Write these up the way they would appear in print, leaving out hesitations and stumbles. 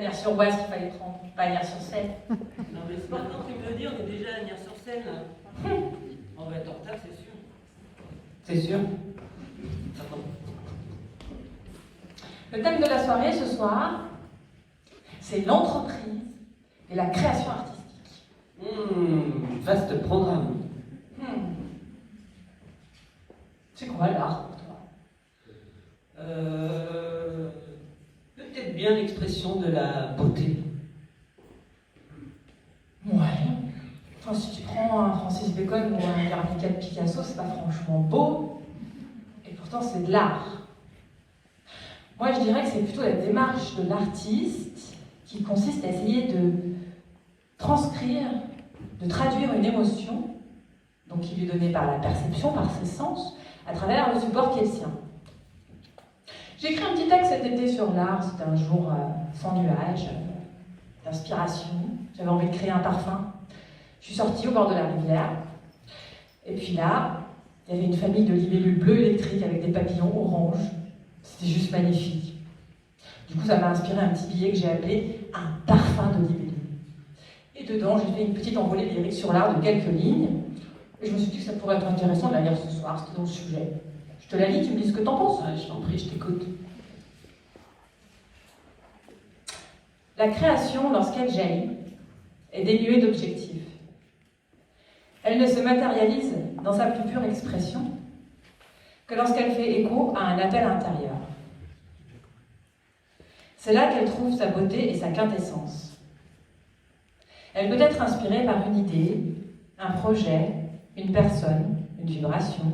Nières-sur-Oise qu'il fallait prendre, pas Nières-sur-Seine. Non mais c'est maintenant que tu me le dis, on est déjà à Nières-sur-Seine là. On va être en retard, c'est sûr. C'est sûr. Attends. Le thème de la soirée ce soir, c'est l'entreprise et la création artistique. Vaste programme. C'est quoi l'art pour toi? Peut-être bien l'expression de la beauté. Ouais. Enfin, si tu prends un Francis Bacon ou un Guernica de Picasso, c'est pas franchement beau, et pourtant c'est de l'art. Moi, je dirais que c'est plutôt la démarche de l'artiste qui consiste à essayer de transcrire, de traduire une émotion, donc qui lui est donnée par la perception, par ses sens, à travers le support qui est le sien. J'ai écrit un petit texte cet été sur l'art, c'était un jour sans nuages, d'inspiration, j'avais envie de créer un parfum. Je suis sortie au bord de la rivière, et puis là, il y avait une famille de libellules bleues électriques avec des papillons oranges. C'était juste magnifique. Du coup, ça m'a inspiré un petit billet que j'ai appelé « Un parfum de libellule ». Et dedans, j'ai fait une petite envolée lyrique sur l'art de quelques lignes, et je me suis dit que ça pourrait être intéressant de la lire ce soir, c'était dans le sujet. Je te la lis, tu me dis ce que t'en penses. Ouais, je t'en prie, je t'écoute. La création, lorsqu'elle jaillit, est dénuée d'objectifs. Elle ne se matérialise dans sa plus pure expression que lorsqu'elle fait écho à un appel intérieur. C'est là qu'elle trouve sa beauté et sa quintessence. Elle peut être inspirée par une idée, un projet, une personne, une vibration.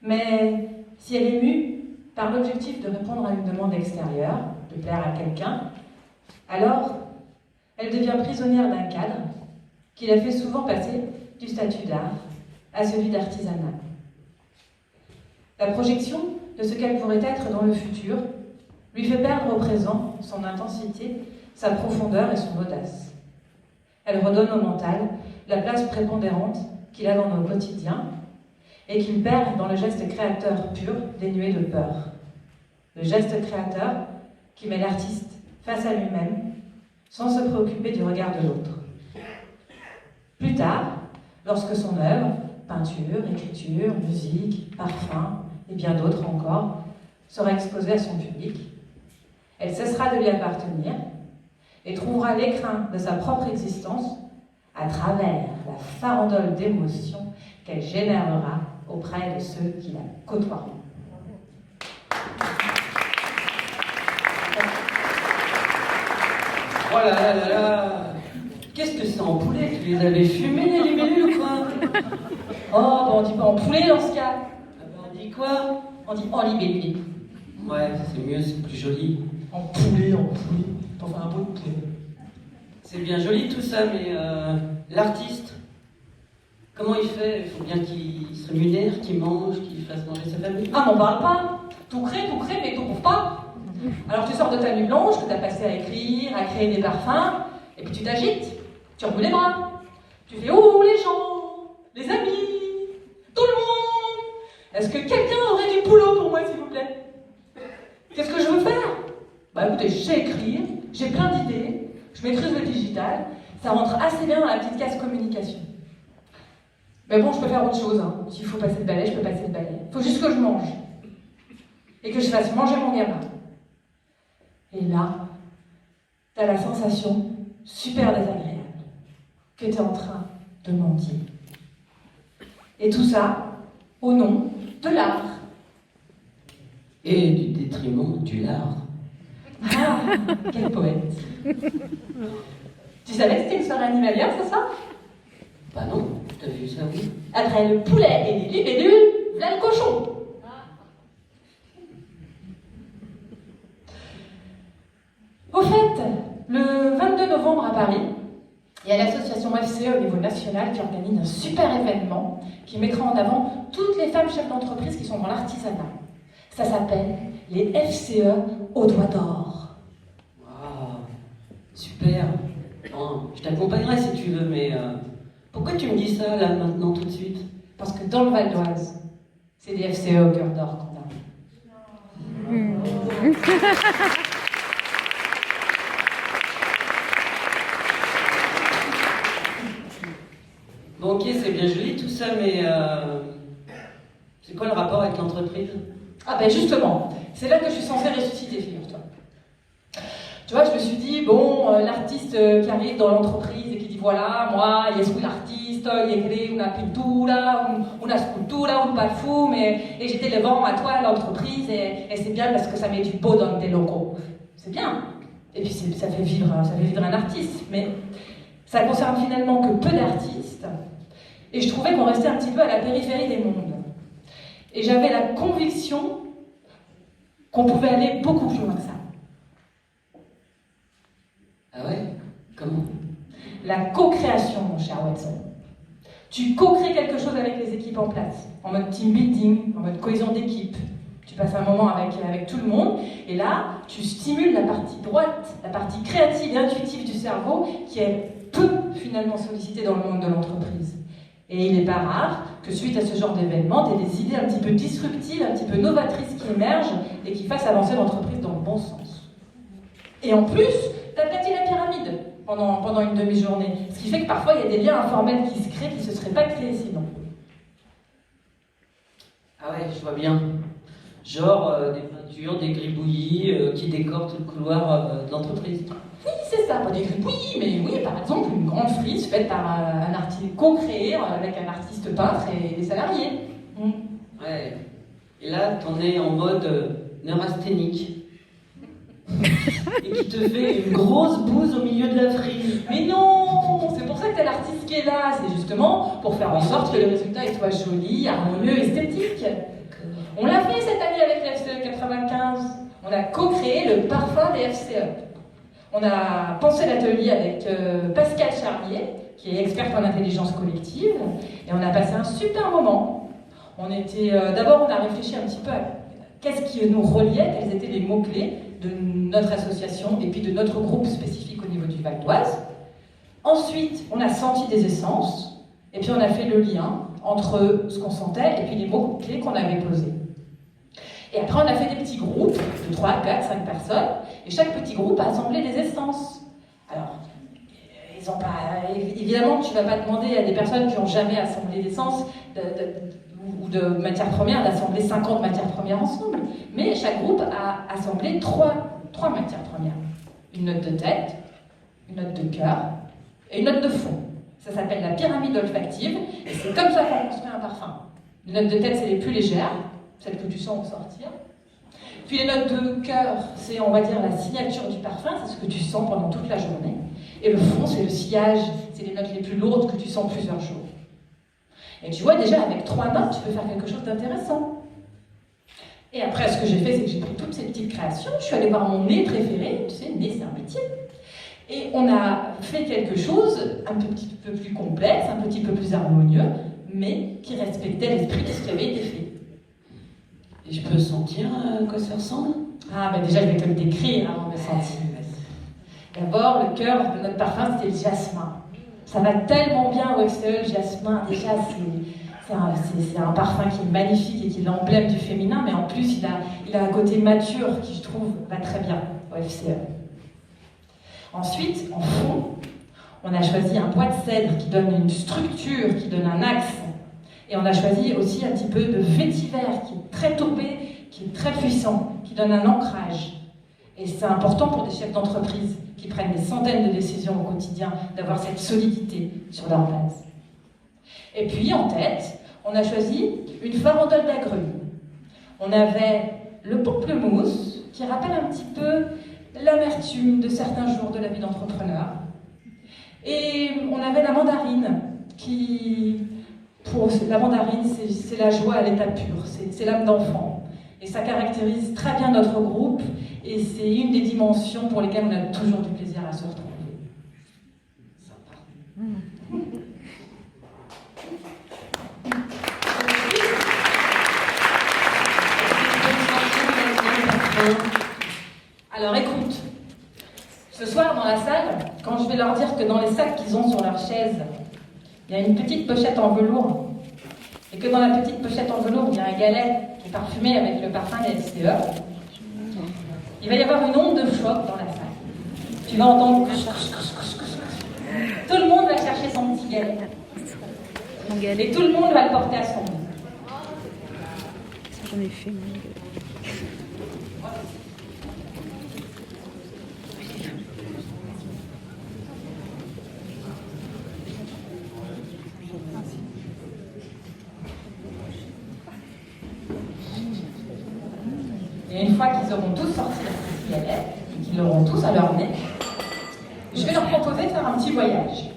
Mais si elle est mue par l'objectif de répondre à une demande extérieure, de plaire à quelqu'un, alors elle devient prisonnière d'un cadre qui la fait souvent passer du statut d'art à celui d'artisanat. La projection de ce qu'elle pourrait être dans le futur lui fait perdre au présent son intensité, sa profondeur et son audace. Elle redonne au mental la place prépondérante qu'il a dans nos quotidiens et qu'il perd dans le geste créateur pur, dénué de peur. Le geste créateur qui met l'artiste face à lui-même sans se préoccuper du regard de l'autre. Plus tard, lorsque son œuvre, peinture, écriture, musique, parfum et bien d'autres encore, sera exposée à son public, elle cessera de lui appartenir et trouvera l'écrin de sa propre existence à travers la farandole d'émotions qu'elle générera auprès de ceux qui la côtoieront. Oh là là là là! Qu'est-ce que c'est en poulet? Tu les avais fumés, les libellules, ou quoi? Oh, ben on dit pas en poulet dans ce cas. Ah ben on dit quoi? On dit en libellule. Ouais, c'est mieux, c'est plus joli. En poulet, t'en fais un beau de poulet. C'est bien joli tout ça, mais l'artiste, comment il fait? Il faut bien qu'il se rémunère, qu'il mange, qu'il fasse manger sa famille. Ah, m'en parle pas. Tout crée, mais tout trouve pas. Alors tu sors de ta nuit blanche que t'as passé à écrire, à créer des parfums, et puis tu t'agites, tu remues les bras. Tu fais « Oh, les gens, les amis, tout le monde, est-ce que quelqu'un aurait du boulot pour moi, s'il vous plaît? Qu'est-ce que je veux faire? Bah écoutez, je sais écrire, j'ai plein d'idées, je maîtrise le digital, ça rentre assez bien dans la petite case communication. Mais bon, je peux faire autre chose, hein. S'il faut passer le balai, je peux passer le balai. Il faut juste que je mange. Et que je fasse manger mon gamin. Et là, t'as la sensation super désagréable que t'es en train de mentir. Et tout ça au nom de l'art. Et du détriment du lard. Ah, quel poète. Tu savais que c'était une soirée animalière, c'est ça? Bah non, t'as vu ça, oui? Après le poulet et les libellules, là le cochon. Au fait, le 22 novembre à Paris, il y a l'association FCE au niveau national qui organise un super événement qui mettra en avant toutes les femmes chefs d'entreprise qui sont dans l'artisanat. Ça s'appelle les FCE au doigt d'or. Waouh, super. Bon, je t'accompagnerai si tu veux, mais pourquoi tu me dis ça là maintenant tout de suite? Parce que dans le Val d'Oise, c'est des FCE au cœur d'or qu'on a. Bon, ok, c'est bien joli tout ça, mais c'est quoi le rapport avec l'entreprise? Ah ben justement, c'est là que je suis censée ressusciter, figure-toi. Tu vois, je me suis dit, bon, l'artiste qui arrive dans l'entreprise et qui dit, voilà, moi, io sono l'artiste, io creo una pittura, una scultura, un parfum, et j'étais le vent à toi à l'entreprise, et c'est bien parce que ça met du beau dans tes locaux. C'est bien. Et puis ça fait vivre un artiste, mais ça concerne finalement que peu d'artistes, et je trouvais qu'on restait un petit peu à la périphérie des mondes. Et j'avais la conviction qu'on pouvait aller beaucoup plus loin que ça. Ah ouais? Comment? La co-création, mon cher Watson. Tu co-crées quelque chose avec les équipes en place, en mode team building, en mode cohésion d'équipe. Tu passes un moment avec tout le monde, et là, tu stimules la partie droite, la partie créative et intuitive du cerveau, qui est peu finalement sollicitée dans le monde de l'entreprise. Et il n'est pas rare que suite à ce genre d'événement, tu aies des idées un petit peu disruptives, un petit peu novatrices qui émergent et qui fassent avancer l'entreprise dans le bon sens. Et en plus, tu aplatis la pyramide pendant une demi-journée. Ce qui fait que parfois, il y a des liens informels qui se créent qui ne se seraient pas créés sinon. Ah ouais, je vois bien. Genre des peintures, des gribouillis qui décorent tout le couloir de l'entreprise. Oui, c'est ça, pas des gribouillis, mais oui, par exemple, une grande frise faite par un artiste co-créé avec un artiste peintre et des salariés. Ouais. Et là, t'en es en mode neurasthénique. Et qui te fait une grosse bouse au milieu de la frise. Mais non, c'est pour ça que t'as l'artiste qui est là, c'est justement pour faire en sorte que le résultat soit joli, harmonieux, esthétique. On l'a fait cette année avec la FCE 95. On a co-créé le parfum des FCE. On a pensé l'atelier avec Pascal Charlier, qui est experte en intelligence collective, et on a passé un super moment. D'abord, on a réfléchi un petit peu à qu'est-ce qui nous reliait, quels étaient les mots-clés de notre association et puis de notre groupe spécifique au niveau du Val d'Oise. Ensuite, on a senti des essences, et puis on a fait le lien entre ce qu'on sentait et puis les mots-clés qu'on avait posés. Et après, on a fait des petits groupes de 3, 4, 5 personnes, et chaque petit groupe a assemblé des essences. Alors, ils ont pas, évidemment, tu ne vas pas demander à des personnes qui n'ont jamais assemblé d'essence ou de matières premières d'assembler 50 matières premières ensemble. Mais chaque groupe a assemblé 3 matières premières. Une note de tête, une note de cœur et une note de fond. Ça s'appelle la pyramide olfactive, et c'est comme ça qu'on construit un parfum. Les notes de tête, c'est les plus légères, celles que tu sens ressortir. Puis les notes de cœur, c'est, on va dire, la signature du parfum, c'est ce que tu sens pendant toute la journée. Et le fond, c'est le sillage, c'est les notes les plus lourdes que tu sens plusieurs jours. Et tu vois, déjà, avec 3 notes, tu peux faire quelque chose d'intéressant. Et après, ce que j'ai fait, c'est que j'ai pris toutes ces petites créations, je suis allée voir mon nez préféré, tu sais, le nez, c'est un métier. Et on a fait quelque chose un petit peu plus complexe, un petit peu plus harmonieux, mais qui respectait l'esprit de ce qui avait été fait. Et je peux sentir à quoi ça ressemble? Ah, ben déjà, je vais te le décrire avant de sentir. D'abord, le cœur de notre parfum, c'était le jasmin. Ça va tellement bien au FCE, le jasmin. Déjà, c'est un parfum qui est magnifique et qui est l'emblème du féminin, mais en plus, il a un côté mature qui, je trouve, va très bien au FCE. Ensuite, en fond, on a choisi un bois de cèdre qui donne une structure, qui donne un axe. Et on a choisi aussi un petit peu de vétiver qui est très tourbé, qui est très puissant, qui donne un ancrage. Et c'est important pour des chefs d'entreprise qui prennent des centaines de décisions au quotidien, d'avoir cette solidité sur leur base. Et puis, en tête, on a choisi une farandole d'agrumes. On avait le pamplemousse, qui rappelle un petit peu l'amertume de certains jours de la vie d'entrepreneur. Et on avait la mandarine, la mandarine, c'est la joie à l'état pur, c'est l'âme d'enfant. Et ça caractérise très bien notre groupe, et c'est une des dimensions pour lesquelles on a toujours du plaisir à se retrouver. Sympa. Alors écoute, ce soir dans la salle, quand je vais leur dire que dans les sacs qu'ils ont sur leur chaise, il y a une petite pochette en velours, et que dans la petite pochette en velours, il y a un galet qui est parfumé avec le parfum des FCE, il va y avoir une onde de choc dans la salle. Tu vas entendre tout le monde va chercher son petit galet. Et tout le monde va le porter à son nom. Ça, j'en ai fait, moi. Et une fois qu'ils auront tous sorti leur petit galet et qu'ils l'auront tous à leur nez, je vais leur proposer de faire un petit voyage.